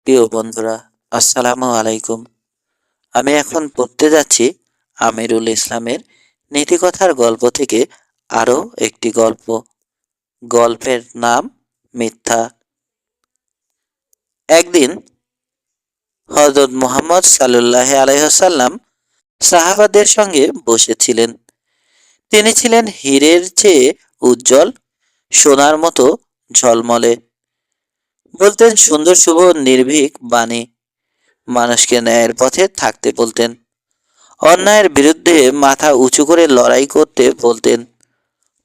প্রিয় বন্ধুরা, আসসালামু আলাইকুম। আমি এখন পড়তে যাচ্ছি আমিরুল ইসলামের নীতিকথার গল্প থেকে আরও একটি গল্প। গল্পের নাম মিথ্যা। একদিন হযরত মুহাম্মদ সাল্লাল্লাহু আলাইহি ওয়াসাল্লাম সাহাবাদের সঙ্গে বসেছিলেন। তিনি ছিলেন হীরের চেয়ে উজ্জ্বল, সোনার মতো ঝলমলে। বলতেন সুন্দর শুভ নির্ভীক বাণী, মানুষকে ন্যায়ের পথে থাকতে বলতেন, অন্যায়ের বিরুদ্ধে মাথা উঁচু করে লড়াই করতে বলতেন।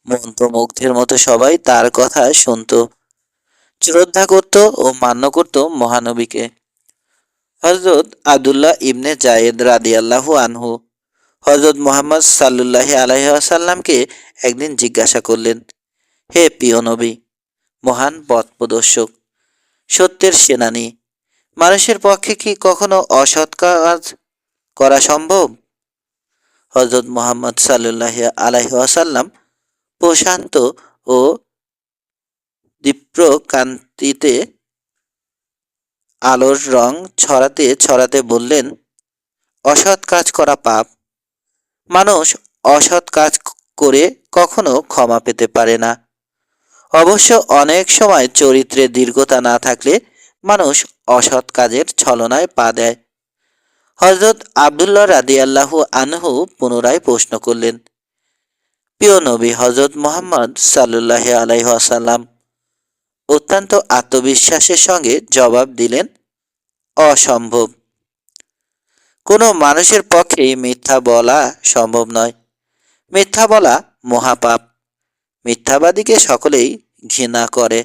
মন্ত্রমুগ্ধের মতো সবাই তার কথা শুনত, শ্রদ্ধা করত ও মান্য করত মহানবীকে। হযরত আব্দুল্লাহ ইবনে জায়েদ রাদিয়াল্লাহু আনহু হযরত মুহাম্মদ সাল্লাল্লাহু আলাইহি ওয়াসাল্লামকে একদিন জিজ্ঞাসা করলেন, হে প্রিয় নবী, মহান পথ প্রদর্শক, সত্যের সেনানী, মানুষের পক্ষে কি কখনো অসৎ কাজ করা সম্ভব? হযরত মুহাম্মদ সাল্লাল্লাহু আলাইহি ওয়াসাল্লাম প্রশান্ত ও দীপ্র কান্তিতে আলোর রং ছড়াতে ছড়াতে বললেন, অসৎ কাজ করা পাপ। মানুষ অসৎ কাজ করে কখনো ক্ষমা পেতে পারে না। অবশ্য অনেক সময় চরিত্রের দীর্ঘতা না থাকলে মানুষ অসৎ কাজের ছলনায় পা দেয়। হযরত আব্দুল্লাহ রাদিয়াল্লাহু আনহু পুনরায় প্রশ্ন করলেন, প্রিয় নবী হযরত মুহাম্মদ সাল্লাল্লাহু আলাইহি ওয়াসাল্লাম অত্যন্ত আত্মবিশ্বাসের সঙ্গে জবাব দিলেন, অসম্ভব। কোনো মানুষের পক্ষেই মিথ্যা বলা সম্ভব নয়। মিথ্যা বলা মহাপাপ। মিথ্যাবাদীকে সকলেই ঘৃণা করে।